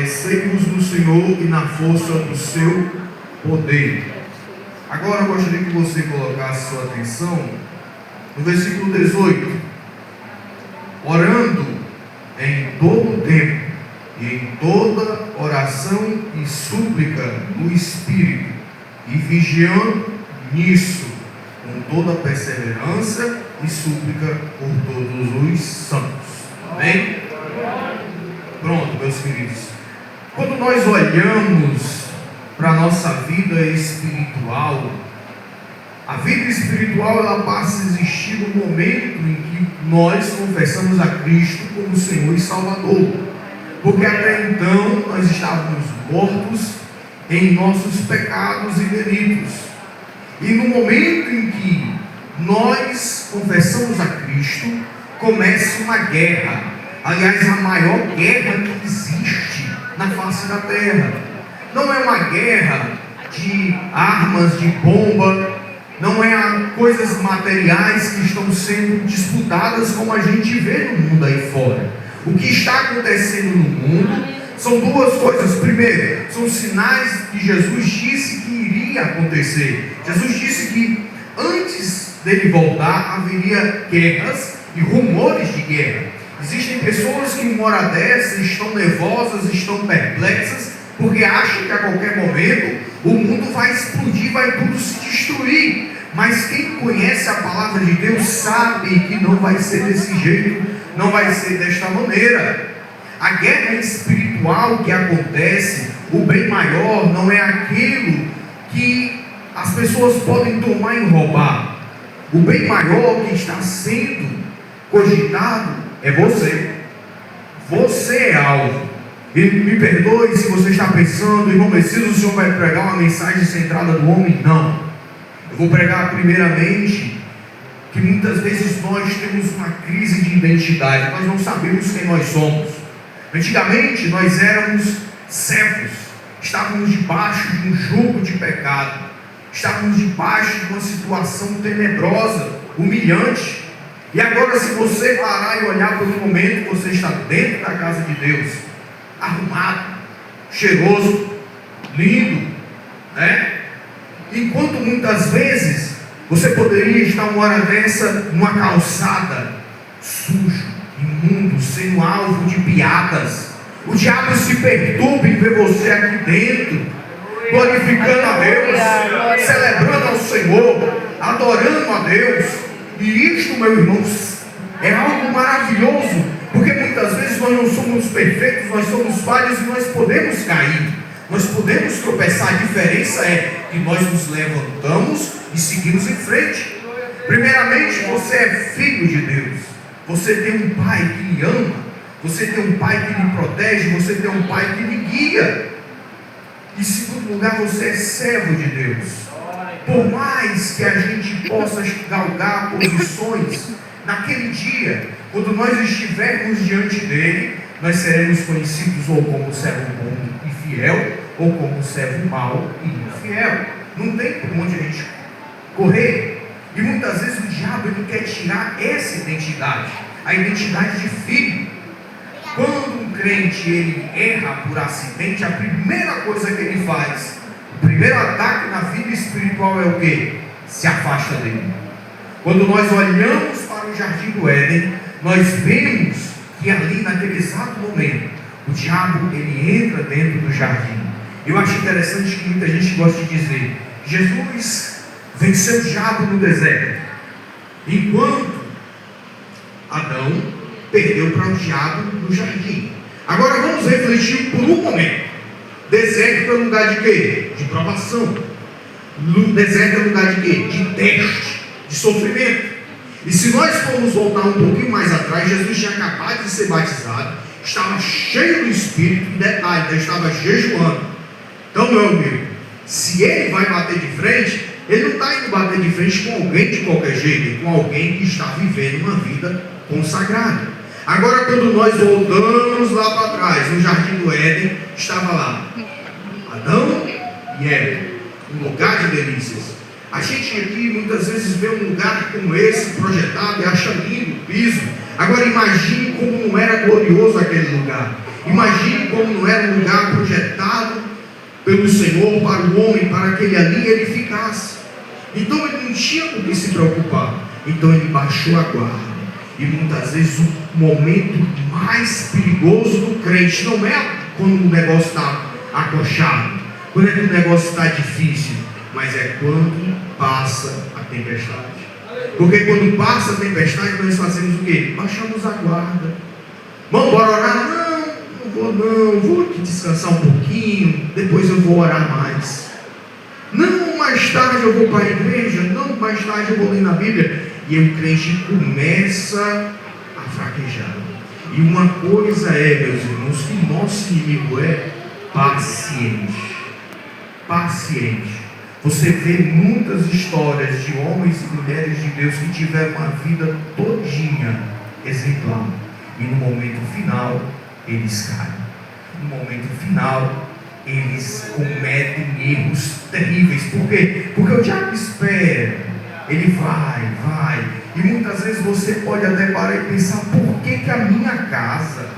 Fortalecei-vos no Senhor e na força do seu poder. Agora eu gostaria que você colocasse sua atenção no versículo 18. Orando em todo o tempo e em toda oração e súplica no Espírito, e vigiando nisso, com toda perseverança e súplica por todos os santos. Amém? Pronto, meus queridos. Quando nós olhamos para a nossa vida espiritual, a vida espiritual ela passa a existir no momento em que nós confessamos a Cristo como Senhor e Salvador. Porque até então nós estávamos mortos em nossos pecados e delitos. E no momento em que nós confessamos a Cristo, começa uma guerra. Aliás, a maior guerra que existe na face da terra. Não é uma guerra de armas, de bomba, não é coisas materiais que estão sendo disputadas como a gente vê no mundo aí fora. O que está acontecendo no mundo são duas coisas. Primeiro, são sinais que Jesus disse que iria acontecer. Jesus disse que antes dele voltar haveria guerras e rumores de guerra. Existem pessoas que em hora dessa estão nervosas, estão perplexas, porque acham que a qualquer momento o mundo vai explodir, vai tudo se destruir. Mas quem conhece a palavra de Deus sabe que não vai ser desse jeito, não vai ser desta maneira. A guerra espiritual que acontece, o bem maior não é aquilo que as pessoas podem tomar e roubar. O bem maior que está sendo cogitado é você. Você é alvo. E me perdoe se você está pensando, irmão Messias, o senhor vai pregar uma mensagem centrada do homem? Não. Eu vou pregar primeiramente que muitas vezes nós temos uma crise de identidade. Nós não sabemos quem nós somos. Antigamente nós éramos servos, estávamos debaixo de um jugo de pecado, estávamos debaixo de uma situação tenebrosa, humilhante. E agora, se você parar e olhar por um momento, você está dentro da casa de Deus, arrumado, cheiroso, lindo, né? Enquanto muitas vezes você poderia estar uma hora dessa numa calçada, sujo, imundo, sendo alvo de piadas. O diabo se perturba em ver você aqui dentro, glorificando a Deus, celebrando ao Senhor, adorando a Deus. E isto, meu irmão, é algo maravilhoso, porque muitas vezes nós não somos perfeitos, nós somos falhos e nós podemos cair, nós podemos tropeçar. A diferença é que nós nos levantamos e seguimos em frente. Primeiramente, você é filho de Deus, você tem um pai que lhe ama, você tem um pai que lhe protege, você tem um pai que lhe guia. Em segundo lugar, você é servo de Deus. Por mais que a gente possa galgar posições, naquele dia, quando nós estivermos diante dele, nós seremos conhecidos ou como servo bom e fiel, ou como servo mau e infiel. Não tem por onde a gente correr. E muitas vezes o diabo ele quer tirar essa identidade, a identidade de filho. Quando um crente ele erra por acidente, a primeira coisa que ele faz, o primeiro ataque na vida espiritual é o quê? Se afasta dele. Quando nós olhamos para o jardim do Éden, nós vemos que ali naquele exato momento, o diabo ele entra dentro do jardim. Eu acho interessante que muita gente gosta de dizer: Jesus venceu o diabo no deserto, enquanto Adão perdeu para o diabo no jardim. Agora vamos refletir por um momento. Deserto é lugar de quê? De provação. Deserto é lugar de quê? De teste, de sofrimento. E se nós formos voltar um pouquinho mais atrás, Jesus tinha acabado de ser batizado, estava cheio do Espírito, e detalhe, ele estava jejuando. Então, meu amigo, se ele vai bater de frente, ele não está indo bater de frente com alguém de qualquer jeito, com alguém que está vivendo uma vida consagrada. Agora, quando nós voltamos lá para trás, no jardim do Éden, estava lá Adão e Eva, um lugar de delícias. A gente aqui muitas vezes vê um lugar como esse projetado e acha lindo o piso. Agora imagine como não era glorioso aquele lugar. Imagine como não era um lugar projetado pelo Senhor para o homem, para que ele ficasse. Então ele não tinha com que se preocupar. Então ele baixou a guarda. E muitas vezes o momento mais perigoso do crente não é quando o negócio está acolchado, quando é que o negócio está difícil, mas é quando passa a tempestade. Porque quando passa a tempestade, nós fazemos o quê? Baixamos a guarda. Vamos bora orar? Não, vou aqui descansar um pouquinho, depois eu vou orar mais. Não, mais tarde eu vou para a igreja, não, mais tarde eu vou ler na Bíblia. E o crente começa a fraquejar. E uma coisa é, meus irmãos, que nosso inimigo é paciente. Paciente. Você vê muitas histórias de homens e mulheres de Deus que tiveram uma vida todinha exemplar. E no momento final, eles caem. No momento final, eles cometem erros terríveis. Por quê? Porque o diabo espera. Ele vai. E muitas vezes você pode até parar e pensar: por que a minha casa?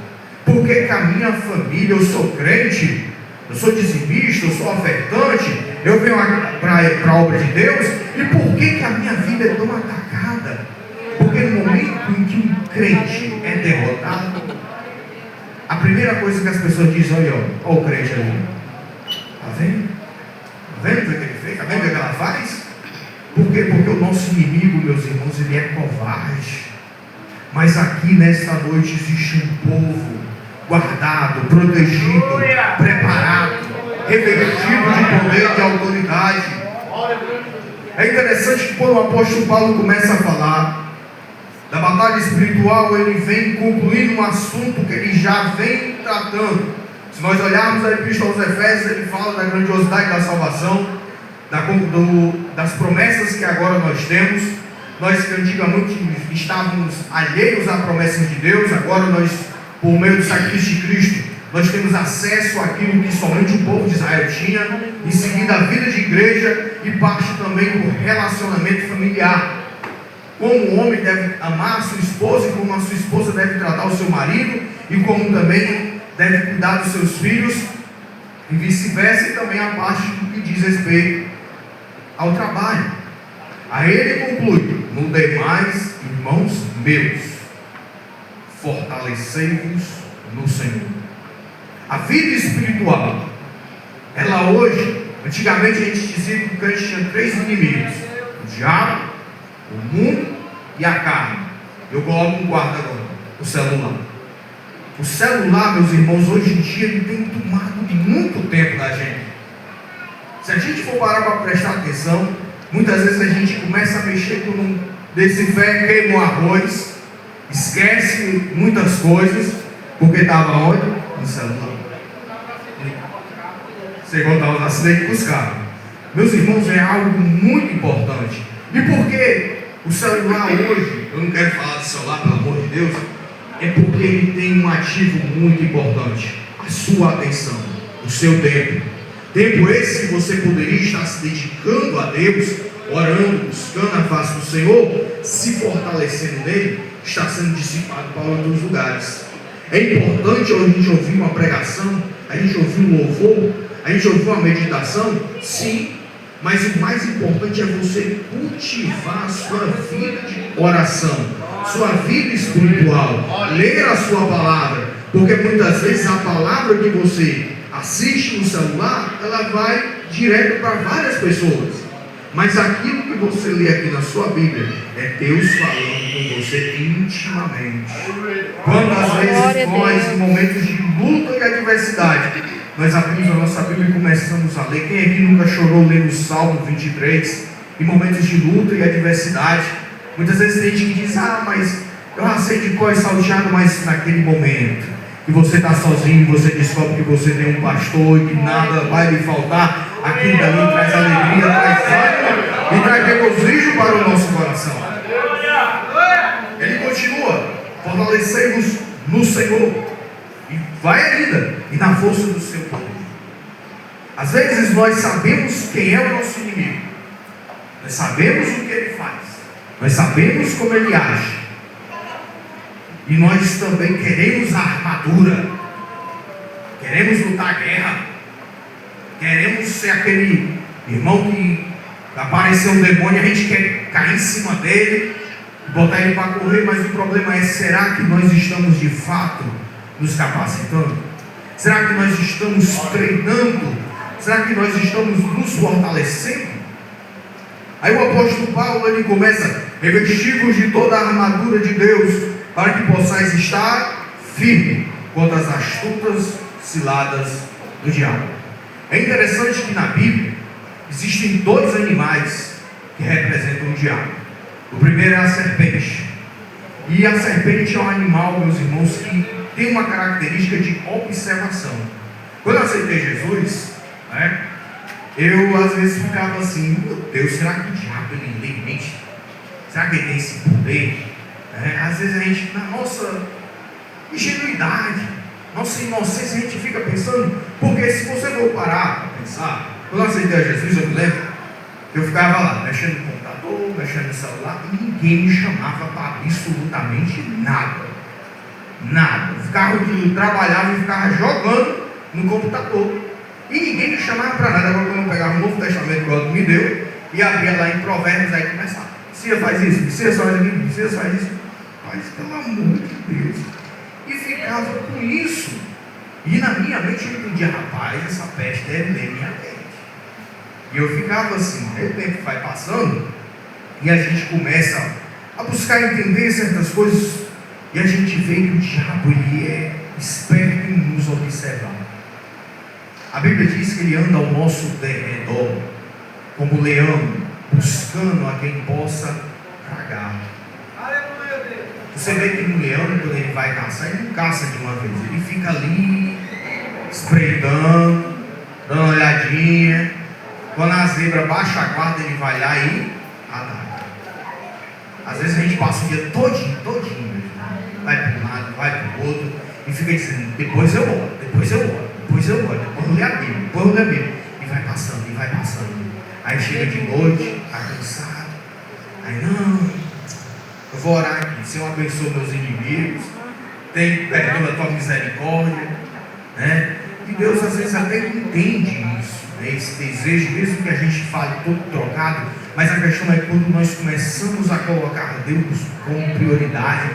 Por que a minha família? Eu sou crente, eu sou dizimista, eu sou ofertante, eu venho para a obra de Deus. E por que a minha vida é tão atacada? Porque no momento em que um crente é derrotado, a primeira coisa que as pessoas dizem: olha o crente ali, está vendo? Está vendo o que ele fez? Está vendo o que ela faz? Por quê? Porque o nosso inimigo, meus irmãos, ele é covarde. Mas aqui nesta noite existe um povo guardado, protegido, preparado, revestido de poder e de autoridade. É interessante que quando o apóstolo Paulo começa a falar da batalha espiritual, ele vem concluindo um assunto que ele já vem tratando. Se nós olharmos a epístola aos Efésios, ele fala da grandiosidade da salvação, das promessas que agora nós temos. Nós que antigamente estávamos alheios a promessas de Deus, agora nós, por meio do sacrifício de Cristo, nós temos acesso àquilo que somente o povo de Israel tinha. Em seguida, a vida de igreja, e parte também do relacionamento familiar. Como o homem deve amar a sua esposa, e como a sua esposa deve tratar o seu marido, e como também deve cuidar dos seus filhos, e vice-versa. E também a parte do que diz respeito ao trabalho. Aí ele conclui: no demais, irmãos meus, fortalecei-vos no Senhor. A vida espiritual, ela hoje, antigamente a gente dizia que o crente tinha 3 inimigos: o diabo, o mundo e a carne. Eu coloco um quarto agora: o celular. O celular, meus irmãos, hoje em dia ele tem tomado muito tempo da gente. Se a gente for parar para prestar atenção, muitas vezes a gente começa a mexer com um desse fé, queima o arroz, esquece muitas coisas, porque estava onde? No celular. Você contava no acidente com os carros. Meus irmãos, é algo muito importante. E por que o celular hoje, eu não quero falar de celular, pelo amor de Deus, é porque ele tem um ativo muito importante: a sua atenção, o seu tempo. Tempo esse que você poderia estar se dedicando a Deus, orando, buscando a face do Senhor, se fortalecendo nele, está sendo dissipado para outros lugares. É importante a gente ouvir uma pregação, a gente ouvir um louvor, a gente ouvir uma meditação, sim, mas o mais importante é você cultivar a sua vida de oração, sua vida espiritual, ler a sua palavra, porque muitas vezes a palavra que você assiste no celular, ela vai direto para várias pessoas, mas aquilo que você lê aqui na sua Bíblia é Deus falando com você intimamente. Quantas vezes nós, em momentos de luta e adversidade, nós abrimos a nossa Bíblia e começamos a ler? Quem aqui nunca chorou lendo o Salmo 23? Em momentos de luta e adversidade, muitas vezes tem gente que diz: mas eu sei de cor e salteado, mas naquele momento que você está sozinho, você descobre que você tem um pastor e que nada vai lhe faltar, aquilo dali traz alegria, traz ânimo e traz regozijo para o nosso coração. Ele continua: fortalecei-vos no Senhor, e vai ainda, e na força do seu poder. Às vezes nós sabemos quem é o nosso inimigo, nós sabemos o que ele faz, nós sabemos como ele age, e nós também queremos a armadura, Queremos lutar a guerra. Queremos ser aquele irmão que apareceu um demônio, a gente quer cair em cima dele, botar ele para correr, mas o problema é, será que nós estamos de fato nos capacitando? Será que nós estamos treinando? Será que nós estamos nos fortalecendo? Aí o apóstolo Paulo, ele começa: revestivos de toda a armadura de Deus, para que possais estar firme contra as astutas ciladas do diabo. É interessante que na Bíblia existem dois animais que representam o diabo. O primeiro é a serpente. E a serpente é um animal, meus irmãos, que tem uma característica de observação. Quando eu aceitei Jesus, eu às vezes ficava assim: meu Deus, será que o diabo ele lê mente? Será que ele tem esse poder? Às vezes a gente, na nossa ingenuidade, nossa inocência, a gente fica pensando, porque se você for parar para pensar, quando eu aceitei a Jesus, eu me lembro, eu ficava lá, mexendo no computador, mexendo no celular, e ninguém me chamava para absolutamente nada. Nada. Eu trabalhava e ficava jogando no computador, e ninguém me chamava para nada. Agora, quando eu pegava o Novo Testamento que o outro me deu, e abria lá em Provérbios, aí começava: Cia faz isso, Cia faz aquilo, Cia faz isso. Mas pelo amor de Deus. E ficava com isso. E na minha mente eu entendia: rapaz, essa peste deve ler minha mente. E eu ficava assim. Aí o tempo vai passando e a gente começa a buscar entender certas coisas, e a gente vê que o diabo ele é esperto em nos observar. A Bíblia diz que ele anda ao nosso derredor como leão, buscando a quem possa tragar. Você vê que no leão, quando ele vai caçar, ele não caça de uma vez, ele fica ali espreitando, dando uma olhadinha. Quando a zebra baixa a guarda, ele vai lá e ataca. Às vezes a gente passa o dia todinho, vai para um lado, vai para o outro, e fica dizendo: depois eu oro, depois eu leio a Bíblia, e vai passando. Aí chega de noite, está cansado, aí não, eu vou orar aqui: Senhor, abençoa meus inimigos, perdoa a tua misericórdia, E Deus às vezes até entende isso, esse desejo, mesmo que a gente fale todo trocado, mas a questão é quando nós começamos a colocar Deus como prioridade.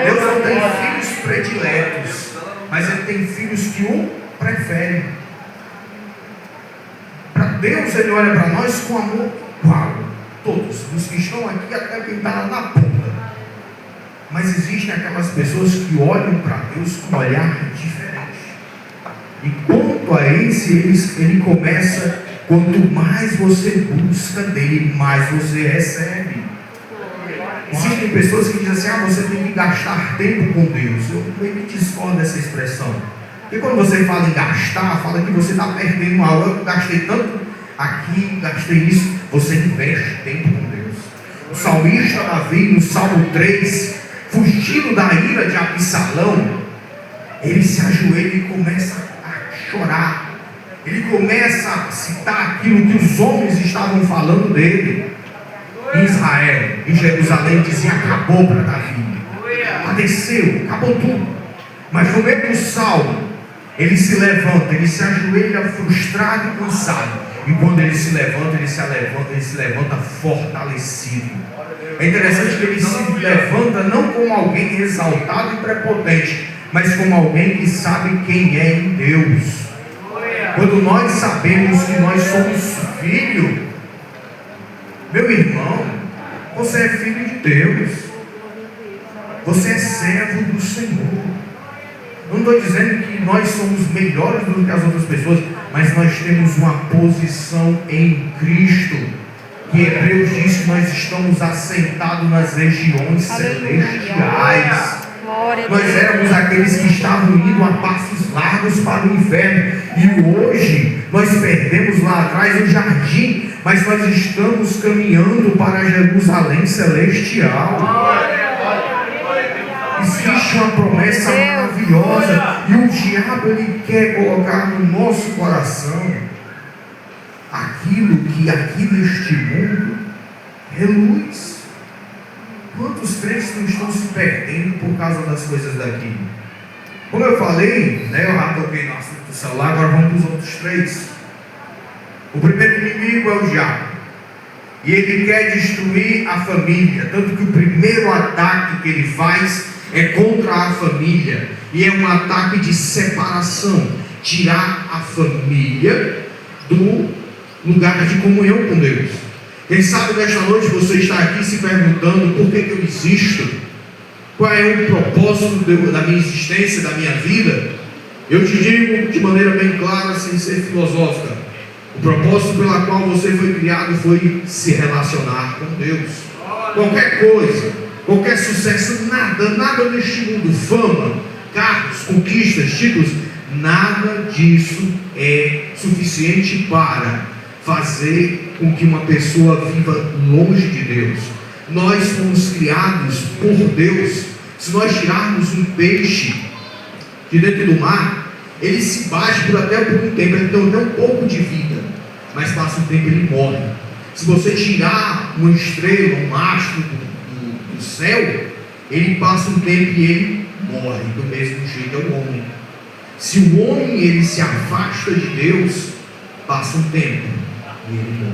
Deus não tem filhos prediletos, mas Ele tem filhos que o preferem. Para Deus, Ele olha para nós com amor igual, todos, os que estão aqui até quem está lá na ponta. Mas existem aquelas pessoas que olham para Deus com um olhar diferente. E quanto a esse, ele começa: quanto mais você busca dele, mais você recebe. Existem pessoas que dizem assim: você tem que gastar tempo com Deus. Eu meio que discordo dessa expressão. Porque quando você fala em gastar, fala que você está perdendo algo. Eu gastei tanto aqui, gastei isso. Você investe tempo com Deus. O salmista Davi, no Salmo 3, fugindo da ira de Absalão, ele se ajoelha e começa a chorar. Ele começa a citar aquilo que os homens estavam falando dele. Em Israel, em Jerusalém, dizia: acabou para Davi, padeceu, acabou tudo. Mas no meio do salmo, ele se levanta, ele se ajoelha frustrado e cansado. E quando ele se levanta, ele se levanta fortalecido. É interessante que ele se levanta não como alguém exaltado e prepotente, mas como alguém que sabe quem é em Deus. Quando nós sabemos que nós somos filho, meu irmão, você é filho de Deus, você é servo do Senhor. Não estou dizendo que nós somos melhores do que as outras pessoas, mas nós temos uma posição em Cristo, que Hebreus diz que nós estamos assentados nas regiões celestiais. Nós éramos aqueles que estavam indo a passos largos para o inferno, e hoje nós perdemos lá atrás o jardim, mas nós estamos caminhando para Jerusalém celestial. Existe uma promessa maravilhosa, e o diabo ele quer colocar no nosso coração aquilo que aqui neste mundo reluz. Quantos crentes não estão se perdendo por causa das coisas daqui? Como eu falei, eu já toquei celular. Agora vamos para os outros três. O primeiro inimigo é o diabo. E ele quer destruir a família. Tanto que o primeiro ataque que ele faz é contra a família. E é um ataque de separação. Tirar a família do lugar de comunhão com Deus. Quem sabe nesta noite você está aqui se perguntando: por que eu existo? Qual é o propósito da minha existência, da minha vida? Eu te digo de maneira bem clara, sem ser filosófica: o propósito pela qual você foi criado foi se relacionar com Deus. Qualquer coisa, qualquer sucesso, nada neste mundo, fama, carros, conquistas, títulos, nada disso é suficiente para fazer com que uma pessoa viva longe de Deus. Nós fomos criados por Deus. Se nós tirarmos um peixe de dentro do mar, ele se bate por um tempo, ele tem até um pouco de vida, mas passa um tempo e ele morre. Se você tirar uma estrela, um astro do céu, ele passa um tempo e ele morre. Do mesmo jeito é o homem. Se o homem ele se afasta de Deus, passa um tempo e ele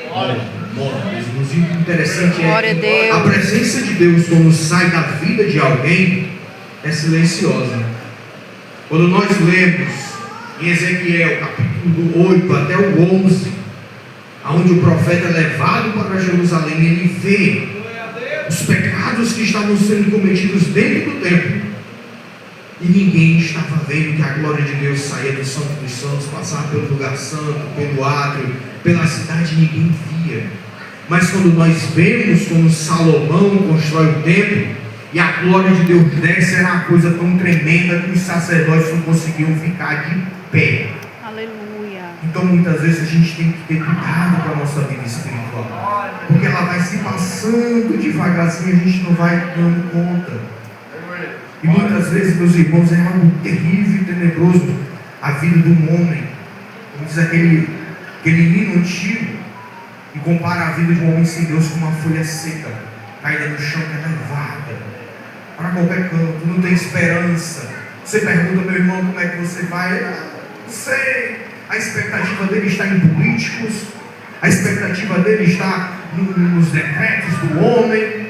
morre. Morre. O interessante é a presença de Deus quando sai da vida de alguém é silenciosa. Quando nós lemos em Ezequiel capítulo 8 até o 11, onde o profeta é levado para Jerusalém, ele vê os pecados que estavam sendo cometidos dentro do templo. E ninguém estava vendo que a glória de Deus saía do Santo dos Santos, passava pelo lugar santo, pelo átrio, pela cidade, ninguém via. Mas quando nós vemos como Salomão constrói o templo, e a glória de Deus desce, era uma coisa tão tremenda que os sacerdotes não conseguiam ficar de pé. Aleluia. Então muitas vezes a gente tem que ter cuidado com a nossa vida espiritual, porque ela vai se passando devagarzinho, a gente não vai dando conta. E muitas vezes, meus irmãos, é algo terrível e tenebroso a vida de um homem. Como diz aquele hino antigo, que compara a vida de um homem sem Deus com uma folha seca, caída no chão, que é levada para qualquer canto, não tem esperança. Você pergunta: meu irmão, como é que você vai? Não sei. A expectativa dele está em políticos, a expectativa dele está nos decretos do homem.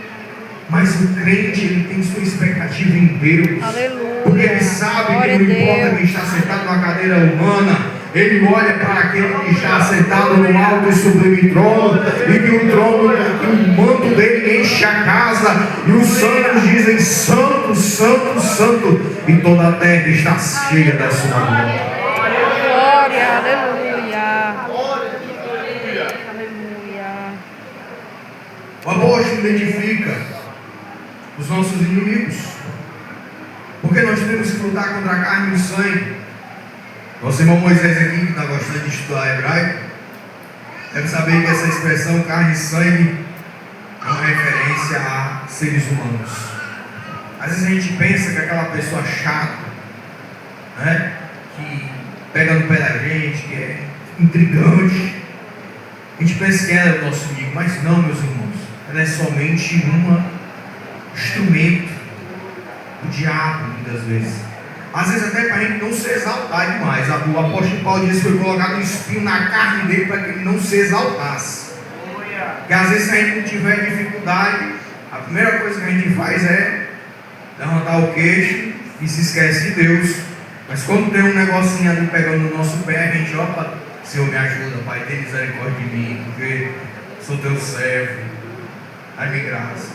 Mas o crente, ele tem sua expectativa em Deus. Aleluia. Porque ele sabe que não importa quem está sentado numa cadeira humana, ele olha para aquele que está sentado no alto e sublime trono, e que o trono, que o manto dele enche a casa, e os santos dizem: santo, santo, santo, e toda a terra está cheia da sua glória. Glória, aleluia. Aleluia. O apóstolo identifica os nossos inimigos, porque nós temos que lutar contra a carne e o sangue. Nosso irmão Moisés aqui, que está gostando de estudar hebraico, deve saber que essa expressão carne e sangue é uma referência a seres humanos. Às vezes a gente pensa que aquela pessoa chata, né, que pega no pé da gente, que é intrigante, a gente pensa que é o nosso inimigo, mas não, meus irmãos, ela é somente instrumento do diabo, muitas vezes. Às vezes até para a gente não se exaltar demais. O apóstolo Paulo diz que foi colocado um espinho na carne dele para que ele não se exaltasse. Porque às vezes, se a gente não tiver dificuldade, a primeira coisa que a gente faz é levantar o queixo e se esquece de Deus. Mas quando tem um negocinho ali pegando no nosso pé, a gente: opa, Senhor, me ajuda, Pai, tem misericórdia de mim, porque sou teu servo, dá-me graça.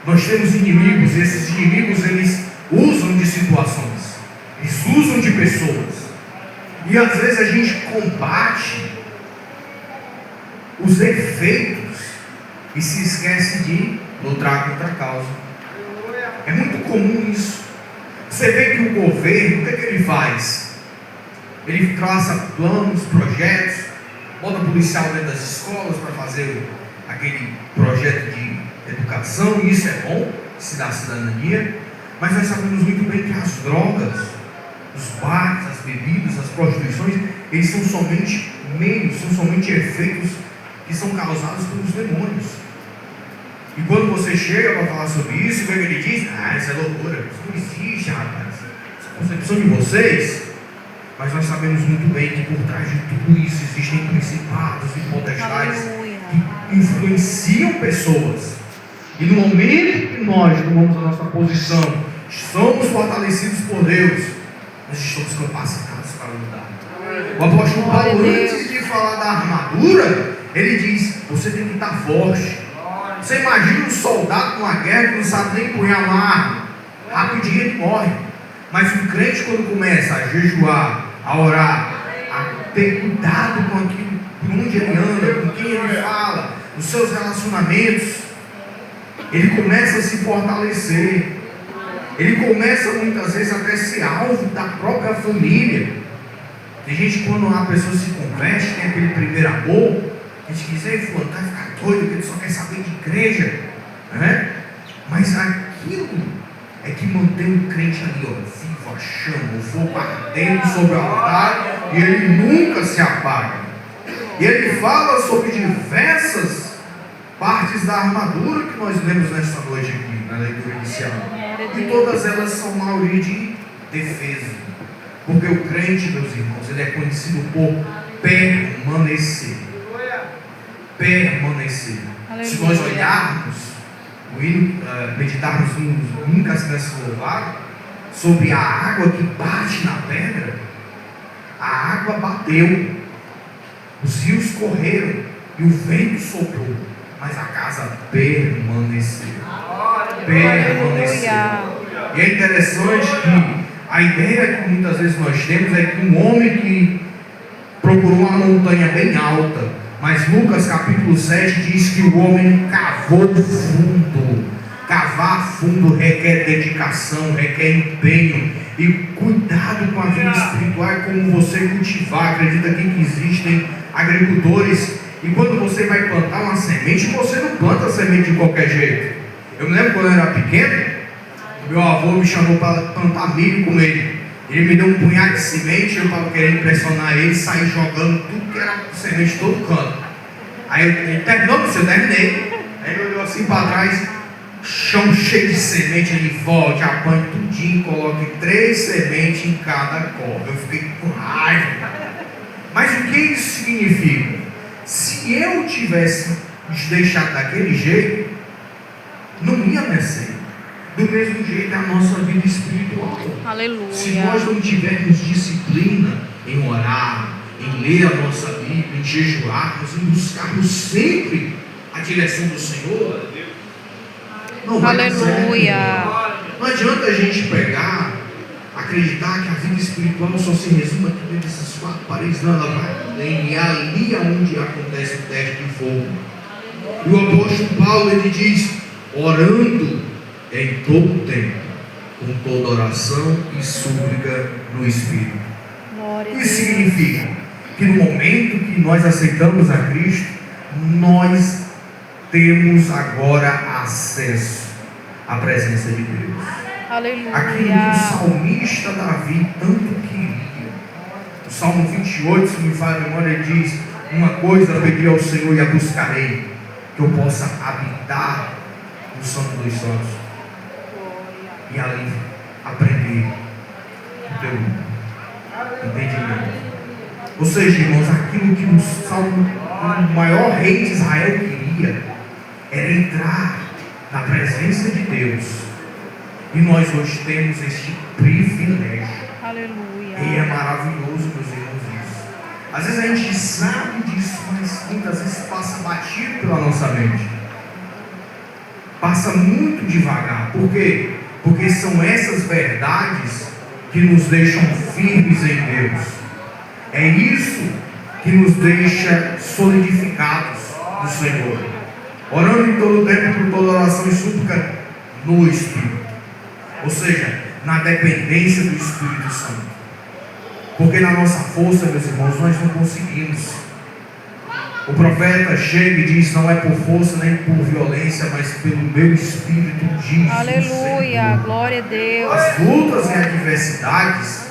Nós temos inimigos, e esses inimigos, eles usam de situações, eles usam de pessoas, e às vezes a gente combate os efeitos e se esquece de lutar contra a causa. É muito comum isso. Você vê que o governo, o que ele faz? Ele traça planos, projetos, bota policial dentro das escolas para fazer aquele projeto de educação, e isso é bom, se dá cidadania. Mas nós sabemos muito bem que as drogas, os bares, as bebidas, as prostituições, eles são somente meios, são somente efeitos que são causados pelos demônios. E quando você chega para falar sobre isso, o que ele diz? Ah, isso é loucura, isso não existe, rapaz. Isso é concepção de vocês, mas nós sabemos muito bem que por trás de tudo isso existem principados e potestades que influenciam pessoas. E no momento que nós tomamos a nossa posição, somos fortalecidos por Deus, nós estamos capacitados para lutar. O apóstolo Paulo, antes de falar da armadura, ele diz: você tem que estar forte. Você imagina um soldado numa guerra que não sabe nem empunhar uma arma, rapidinho ele morre. Mas um crente, quando começa a jejuar, a orar, a ter cuidado com aquilo, por onde ele anda, com quem ele fala, nos seus relacionamentos, ele começa a se fortalecer. Ele começa muitas vezes até ser alvo da própria família. Tem gente, quando uma pessoa se converte, tem aquele primeiro amor, a gente diz: ei, fulano, vai ficar doido, que ele só quer saber de igreja, né? Mas aquilo é que mantém o crente ali, ó, vivo, a chama, o fogo ardendo sobre o altar, e ele nunca se apaga. E ele fala sobre diversas partes da armadura que nós lemos nesta noite aqui, na leitura inicial. E todas elas são maioria de defesa. Porque o crente, meus irmãos, ele é conhecido por permanecer. Permanecer. Se nós olharmos, meditarmos nunca nessa louvado, sobre a água que bate na pedra, a água bateu, os rios correram e o vento soprou, mas a casa permaneceu. Permaneceu. E é interessante que a ideia que muitas vezes nós temos é que um homem que procurou uma montanha bem alta, mas Lucas capítulo 7 diz que o homem cavou fundo. Cavar fundo requer dedicação, requer empenho e cuidado com a vida espiritual, é como você cultivar. Acredita que existem agricultores, e quando você vai plantar uma semente, você não planta a semente de qualquer jeito. Eu me lembro quando eu era pequeno, meu avô me chamou para plantar milho com ele. Ele me deu um punhado de semente, eu estava querendo impressionar ele, saí jogando tudo que era semente de todo canto. Aí ele terminou, eu terminei. Aí ele olhou assim para trás, chão cheio de semente, ele volte, apanhe tudinho, coloque 3 sementes em cada corda. Eu fiquei com raiva. Mas o que isso significa? Se eu tivesse deixado daquele jeito, não ia nascer. Do mesmo jeito é a nossa vida espiritual. Aleluia. Se nós não tivermos disciplina em orar, em ler a nossa Bíblia, em jejuarmos, em buscarmos sempre a direção do Senhor, não vai dar certo. Aleluia. Não adianta a gente pegar, acreditar que a vida espiritual só se resume aqui dentro dessas 4 paredes. Não, ela vai além, e é ali onde acontece o teste de fogo. E o apóstolo Paulo, ele diz: orando em todo tempo, com toda oração e súplica no Espírito. Isso significa que no momento que nós aceitamos a Cristo, nós temos agora acesso à presença de Deus. Aleluia. Aquilo que o salmista Davi tanto queria. O Salmo 28, se me fala a memória, ele diz: uma coisa pedi ao Senhor e a buscarei, que eu possa habitar no Santo dos Santos e ali aprender o teu entendimento. Ou seja, irmãos, aquilo que o maior rei de Israel queria era entrar na presença de Deus. E nós hoje temos este privilégio. Aleluia. E é maravilhoso, meus irmãos, isso. Às vezes a gente sabe disso, mas muitas vezes passa batido pela nossa mente. Passa muito devagar. Por quê? Porque são essas verdades que nos deixam firmes em Deus. É isso que nos deixa solidificados no Senhor. Orando em todo tempo, por toda oração e súplica no Espírito. Ou seja, na dependência do Espírito Santo. Porque na nossa força, meus irmãos, nós não conseguimos. O profeta chega e diz: não é por força nem por violência, mas pelo meu Espírito, diz Aleluia, glória a Deus. As lutas e adversidades,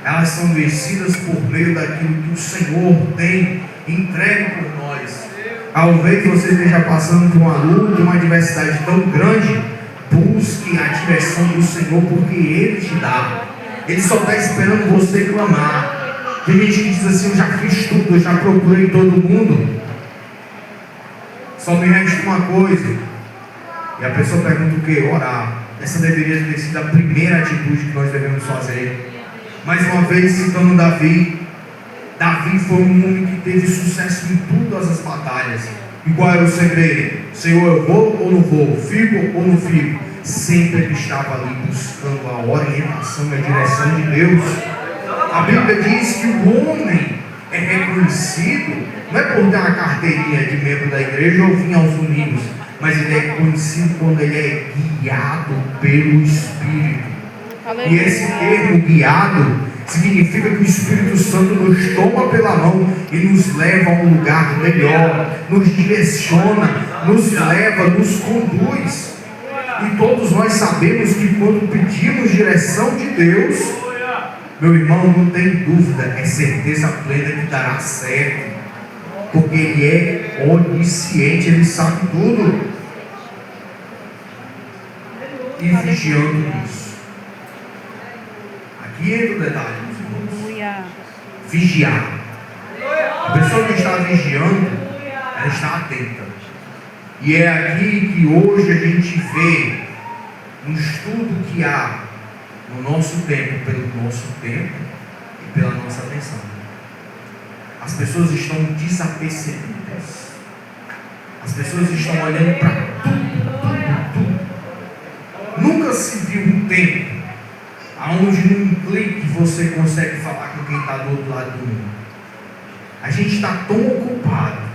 elas são vencidas por meio daquilo que o Senhor tem entregue por nós. Talvez você esteja passando por uma luta, uma adversidade tão grande. Busque a direção do Senhor, porque Ele te dá. Ele só está esperando você clamar. Tem gente que diz assim: eu já fiz tudo, eu já procurei todo mundo, só me resta uma coisa. E a pessoa pergunta o quê? Orar. Essa deveria ter sido a primeira atitude que nós devemos fazer. Mais uma vez, citando Davi. Davi foi um homem que teve sucesso em todas as batalhas. E qual era o segredo? Senhor, eu vou ou não vou? Fico ou não fico? Sempre ele estava ali buscando a orientação e a direção de Deus. A Bíblia diz que o homem é reconhecido, não é por ter uma carteirinha de membro da igreja ou vir aos domingos, mas ele é reconhecido quando ele é guiado pelo Espírito. Aleluia. E esse termo guiado significa que o Espírito Santo nos toma pela mão e nos leva a um lugar melhor, nos direciona, nos leva, nos conduz. E todos nós sabemos que quando pedimos direção de Deus, meu irmão, não tem dúvida, é certeza plena que dará certo, porque Ele é onisciente, Ele sabe tudo. E vigiando isso. Aqui entra o detalhe, meus irmãos. Aleluia. Vigiar. A pessoa que está vigiando, ela está atenta. E é aqui que hoje a gente vê um estudo que há no nosso tempo, pelo nosso tempo e pela nossa atenção. As pessoas estão desapercebidas. As pessoas estão olhando para tudo. Nunca se viu um tempo onde num clique você consegue falar com quem está do outro lado do mundo. A gente está tão ocupado.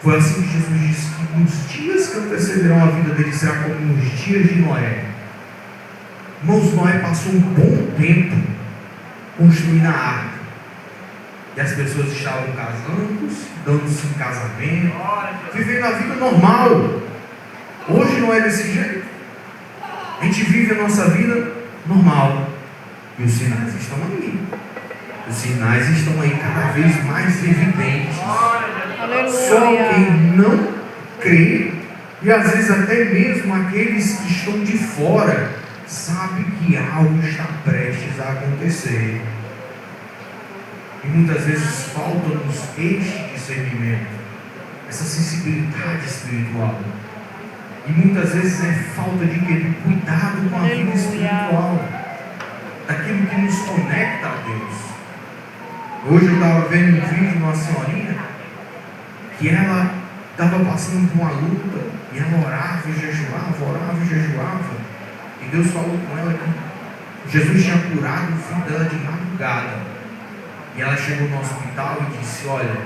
Foi assim que Jesus disse que os dias que antecederão a vida dele será como os dias de Noé. Irmãos, Noé passou um bom tempo construindo a arca. E as pessoas estavam casando-se, dando-se em casamento, vivendo a vida normal. Hoje não é desse jeito. A gente vive a nossa vida normal. E os sinais estão aí. Os sinais estão aí cada vez mais evidentes. Aleluia. Só quem não crê, e às vezes até mesmo aqueles que estão de fora, sabe que algo está prestes a acontecer. E muitas vezes falta-nos este discernimento, essa sensibilidade espiritual. E muitas vezes é falta de cuidado com a vida espiritual, daquilo que nos conecta a Deus. Hoje eu estava vendo um vídeo de uma senhorinha que ela estava passando por uma luta e ela orava e jejuava. E Deus falou com ela que Jesus tinha curado o filho dela de madrugada. E ela chegou no hospital e disse: olha,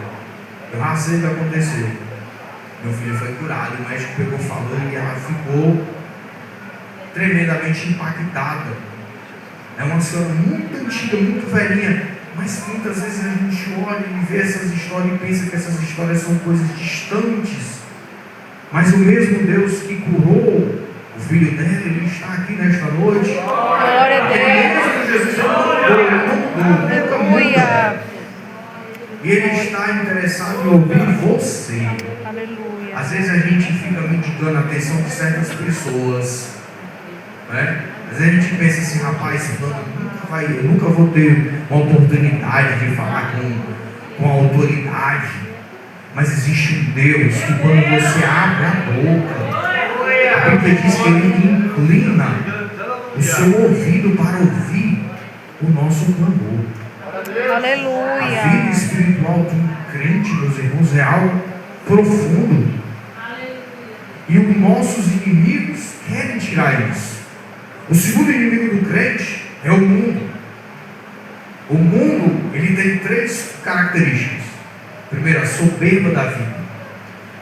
eu já sei o que aconteceu. Meu filho foi curado. O médico pegou falando e ela ficou tremendamente impactada. É uma senhora muito antiga, muito velhinha. Mas muitas vezes a gente olha e vê essas histórias e pensa que essas histórias são coisas distantes. Mas o mesmo Deus que curou o filho dela, Ele está aqui nesta noite. Glória a Deus. Mesmo Jesus nunca muda. E Ele está interessado em ouvir você. Aleluia. Às vezes a gente fica medicando a atenção de certas pessoas, né? Às vezes a gente pensa assim: rapaz, eu nunca vou ter uma oportunidade de falar com a autoridade. Mas existe um Deus que quando você abre a boca, a Bíblia diz que Ele inclina o seu ouvido para ouvir o nosso clamor. Aleluia. A vida espiritual de um crente, meus irmãos, é algo profundo. E os nossos inimigos querem tirar isso. O segundo inimigo do crente é o mundo. O mundo, ele tem 3 características. Primeiro, a soberba da vida,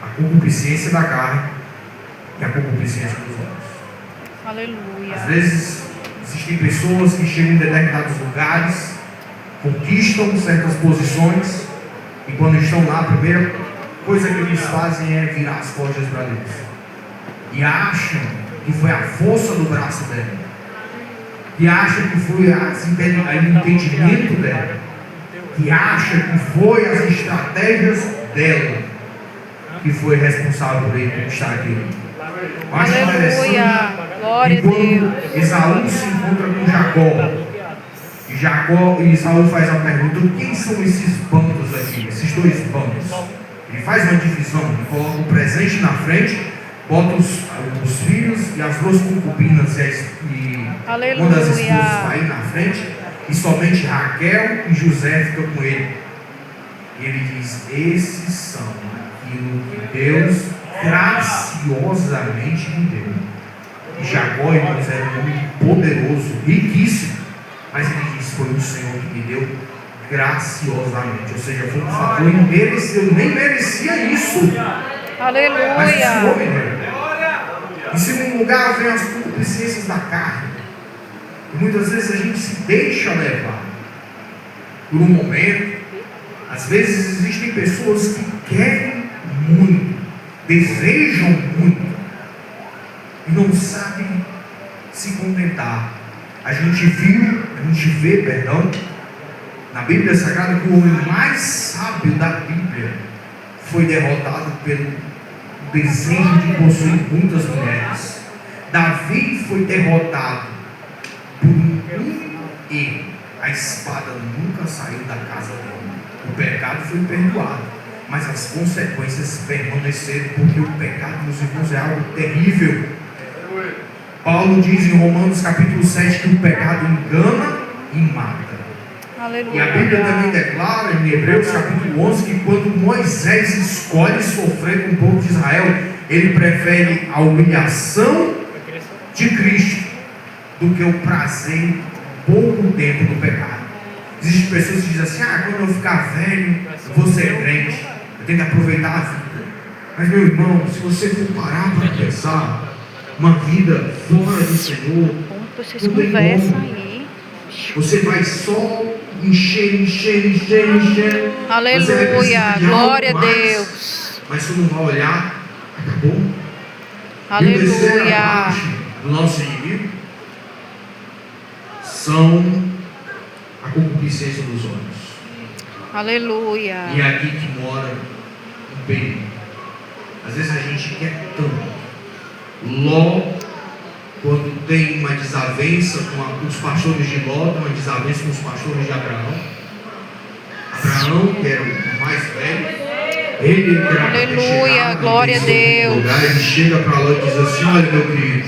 a concupiscência da carne e a concupiscência dos olhos. Aleluia. Às vezes, existem pessoas que chegam em determinados lugares, conquistam certas posições, e quando estão lá, a primeira coisa que eles fazem é virar as costas para Deus. E acham que foi a força do braço dela, que acha que foi o entendimento dela, que acha que foi as estratégias dela que foi responsável por ele estar aqui. Mas Aleluia. Glória a quando Deus. Esaú se encontra com Jacó, E Jacó e Saul faz a pergunta: quem são esses bandos aqui, esses dois bandos? Ele faz uma divisão, coloca o presente na frente, bota os filhos e as duas concubinas e uma das esposas vai na frente, e somente Raquel e José ficam com ele. E ele diz: esses são aquilo que Deus graciosamente me deu. E Jacó, irmãos, era um homem poderoso, riquíssimo, mas ele diz: foi o Senhor que me deu graciosamente, ou seja, foi um favor imerecido. Eu nem merecia isso. Aleluia. Mas esse homem deu. Em segundo lugar, vem as concupiscências da carne. E muitas vezes a gente se deixa levar por um momento. Às vezes existem pessoas que querem muito, desejam muito e não sabem se contentar. A gente vê, na Bíblia Sagrada, que o homem mais sábio da Bíblia foi derrotado pelo desejo de possuir muitas mulheres. Davi foi derrotado por um erro. A espada nunca saiu da casa dele. O pecado foi perdoado, mas as consequências permaneceram, porque o pecado, meus irmãos, é algo terrível. Paulo diz em Romanos capítulo 7 que o pecado engana e mata. Aleluia. E a Bíblia também declara em Hebreus capítulo 11 que quando Moisés escolhe sofrer com o povo de Israel, ele prefere a humilhação de Cristo do que o prazer pouco tempo do pecado. Existem pessoas que dizem assim: quando eu ficar velho, eu vou ser crente, eu tenho que aproveitar a vida. Mas, meu irmão, se você for parar para pensar, uma vida fora do Senhor, Vocês conversam aí. Você vai só encher. Aleluia. Glória a Deus. Mas você não vai olhar, acabou. Aleluia. E a terceira parte do nosso inimigo são a concupiscência dos olhos. Aleluia. E é aqui que mora o perigo. Às vezes a gente quer tanto. Ló, quando tem uma desavença com os pastores de Ló, tem uma desavença com os pastores de Abraão. Abraão, que era o mais velho, ele que era aleluia, glória a Deus. Lugar, ele chega para Ló e diz assim: olha, meu querido,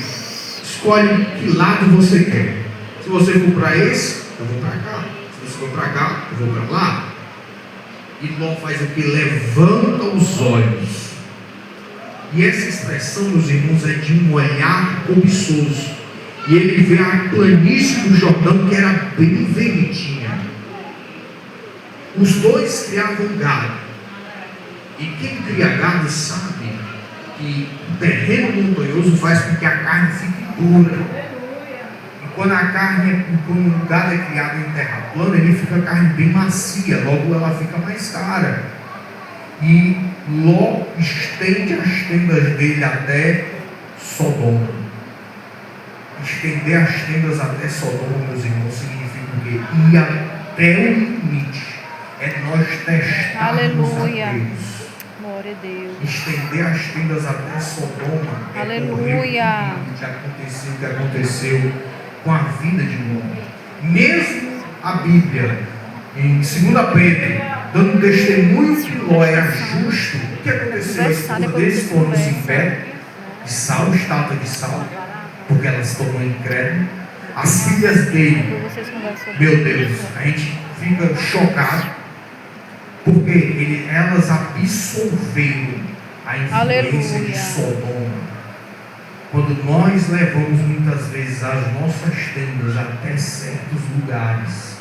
escolhe que lado você quer. Se você for para esse, eu vou para cá. Se você for para cá, eu vou para lá. E Ló faz o que? Levanta os olhos. E essa expressão, meus irmãos, é de um olhar cobiçoso. E ele vê a planície do Jordão, que era bem verdinha. Os dois criavam gado. E quem cria gado sabe que o terreno montanhoso faz com que a carne fique dura. E quando o gado é criado em terra plana, ele fica a carne bem macia, logo ela fica mais cara. E Ló estende as tendas dele até Sodoma. Estender as tendas até Sodoma, meus irmãos, significa o quê? Ir até o limite. É nós testarmos a Deus. Glória a Deus. Estender as tendas até Sodoma. Aleluia. O que aconteceu com a vida de Ló. Mesmo a Bíblia, em 2 Pedro, dando testemunho que Ló era justo, o que aconteceu? As esposas deles foram-se em pé, de Saul, estátua de Saul, porque elas tornam incrédulo. As filhas dele, meu Deus, a gente fica chocado, porque elas absorveram a influência de Sodoma. Quando nós levamos muitas vezes as nossas tendas até certos lugares,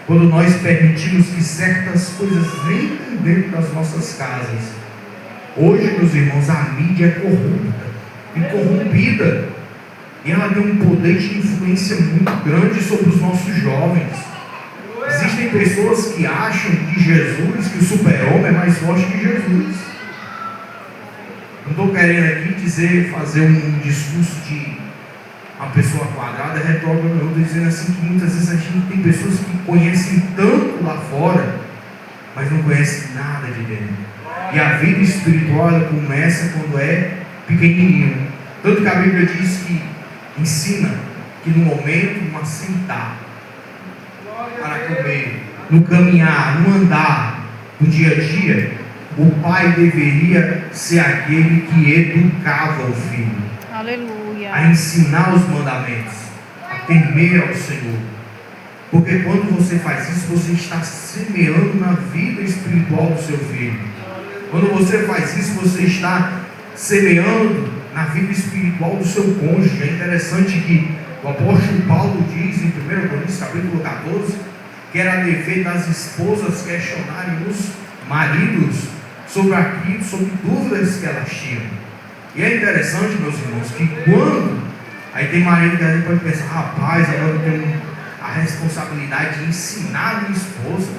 quando nós permitimos que certas coisas venham dentro das nossas casas. Hoje, meus irmãos, a mídia é corrupta e corrompida. E ela tem um poder de influência muito grande sobre os nossos jovens. Existem pessoas que acham que Jesus, que o super-homem é mais forte que Jesus. Não estou querendo aqui fazer um discurso de uma pessoa quadrada, retrógrada, não. Estou dizendo assim que muitas vezes a gente tem pessoas que conhecem tanto lá fora, mas não conhecem nada de dentro. E a vida espiritual ela começa quando é pequenininho. Tanto que a Bíblia diz que ensina que no momento de um assentar, para comer, no caminhar, no andar do dia a dia, o pai deveria ser aquele que educava o filho, Aleluia. a ensinar os mandamentos, a temer ao Senhor. Porque quando você faz isso, você está semeando na vida espiritual do seu filho. Quando você faz isso, você está semeando na vida espiritual do seu cônjuge. É interessante que o apóstolo Paulo diz em 1 Coríntios capítulo 14, que era dever das esposas questionarem os maridos sobre aquilo, sobre dúvidas que elas tinham. E é interessante, meus irmãos, que quando aí tem marido que a gente pode pensar, rapaz, agora eu tenho a responsabilidade de ensinar a minha esposa,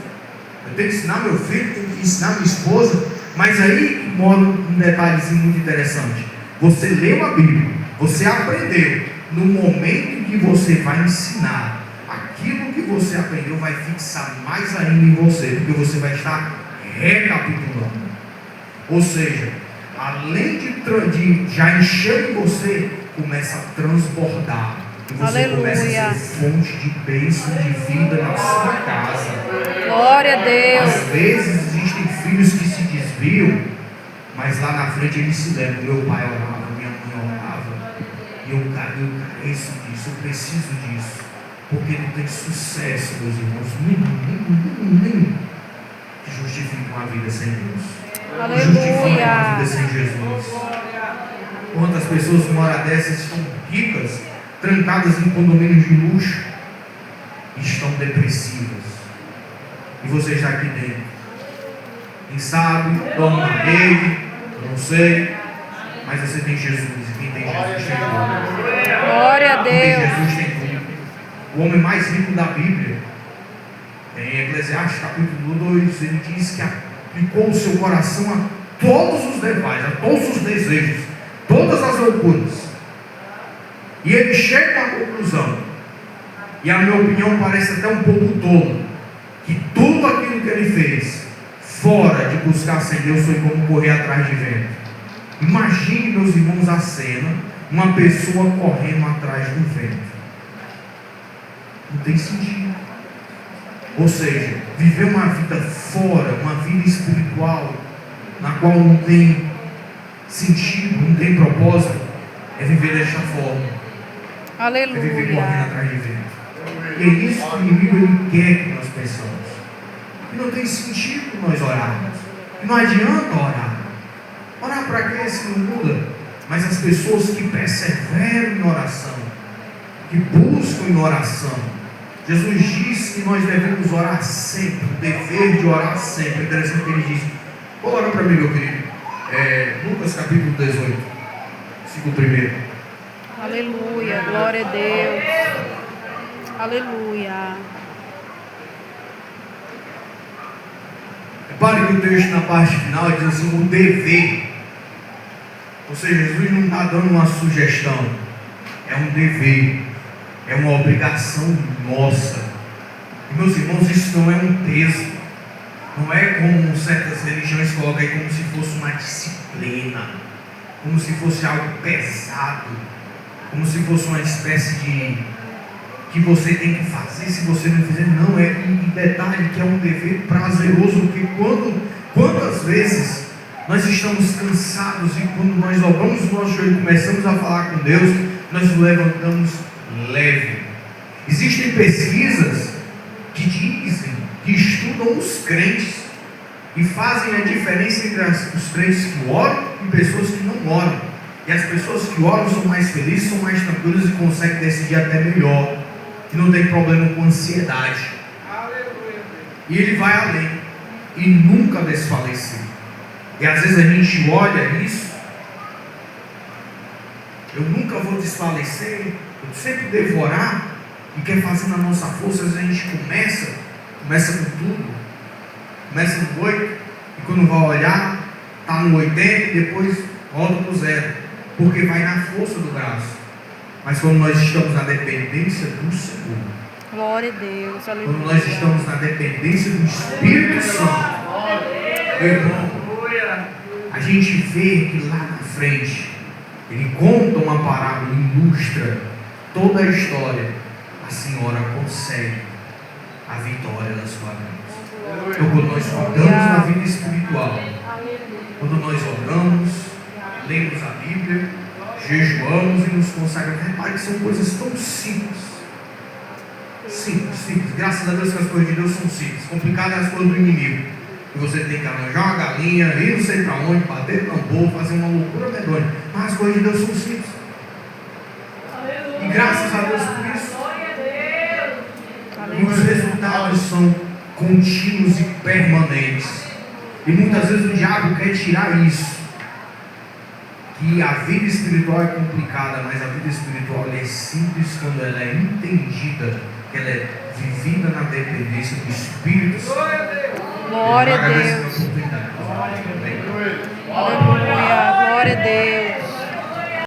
eu tenho que ensinar meu filho, eu tenho que ensinar minha esposa. Mas aí mora um detalhezinho muito interessante. Você leu a Bíblia, você aprendeu, no momento em que você vai ensinar, aquilo que você aprendeu vai fixar mais ainda em você, porque você vai estar recapitulando. Ou seja, além de já encher em você, começa a transbordar. E você Aleluia. começa a ser fonte de bênção de vida na sua casa. Glória a Deus. Às vezes existem filhos que se desviam, mas lá na frente eles se lembram. Meu pai orava, minha mãe orava, e eu careço disso, eu preciso disso. Porque não tem sucesso, meus irmãos, nenhum que justifique uma vida sem Deus. Aleluia. Justifique uma vida sem Jesus. Quantas pessoas numa hora dessas estão ricas, trancadas em condomínios de luxo, e estão depressivas. E você está aqui dentro. Quem sabe, dorme na rede, eu não sei, mas você tem Jesus, e quem tem Jesus tem tudo. Glória a Quem tem Deus. Jesus tem tudo. O homem mais rico da Bíblia, em Eclesiastes capítulo 2, ele diz que aplicou o seu coração a todos os demais, a todos os desejos, todas as loucuras. E ele chega à conclusão, e a minha opinião parece até um pouco tolo, que tudo aquilo que ele fez, fora de buscar sem Deus, foi como correr atrás de vento. Imagine, meus irmãos, a cena, uma pessoa correndo atrás do vento. Não tem sentido. Ou seja, viver uma vida fora, uma vida espiritual, na qual não tem sentido, não tem propósito, é viver desta forma. É viver correndo Aleluia. atrás de vento. E é isso que o inimigo ele quer que nós pensamos. Que não tem sentido nós orarmos. Que não adianta orar. Orar para quê se não muda? Mas as pessoas que perseveram em oração, que buscam em oração, Jesus disse que nós devemos orar sempre, o dever de orar sempre. É interessante que ele diz. Ora para mim, meu querido. Lucas capítulo 18, versículo 1. Aleluia. Glória a Deus. Aleluia. Repare que o texto na parte final diz assim, o dever. Ou seja, Jesus não está dando uma sugestão, é um dever, é uma obrigação nossa. E, meus irmãos, isso não é um peso, não é como certas religiões colocam aí, como se fosse uma disciplina, como se fosse algo pesado, como se fosse uma espécie de que você tem que fazer, se você não fizer. Não, e detalhe que é um dever prazeroso, porque quantas vezes nós estamos cansados e quando nós dobramos o nosso joelho e começamos a falar com Deus, nós nos levantamos leve. Existem pesquisas que dizem, que estudam os crentes e fazem a diferença entre os crentes que oram e pessoas que não oram. E as pessoas que oram são mais felizes, são mais tranquilas e conseguem decidir até melhor. E não tem problema com ansiedade. E ele vai além. E nunca desfalecer. E às vezes a gente olha isso. Eu nunca vou desfalecer. Eu sempre devorar. E quer fazer na nossa força. Às vezes a gente começa com tudo. Começa no 8. E quando vai olhar, está no 80 e depois volta para o 0. Porque vai na força do braço. Mas quando nós estamos na dependência do Senhor, Glória a Deus. Aleluia. quando nós estamos na dependência do Espírito Santo, meu irmão, a gente vê que lá na frente, ele conta uma parábola, ilustra toda a história. A senhora consegue a vitória na sua vida. Então, quando nós cuidamos da vida espiritual, quando nós oramos, lemos a Bíblia, jejuamos e nos consagramos, repare que são coisas tão simples. Simples. Graças a Deus que as coisas de Deus são simples. Complicadas as coisas do inimigo. E você tem que arranjar uma galinha, ir não sei para onde, bater tambor, fazer uma loucura medonha. Mas as coisas de Deus são simples. E graças a Deus por isso. E os resultados são contínuos e permanentes. E muitas vezes o diabo quer tirar isso. Que a vida espiritual é complicada, mas a vida espiritual é simples quando ela é entendida, que ela é vivida na dependência do Espírito Santo. Glória a Deus. Aleluia. Glória a Deus.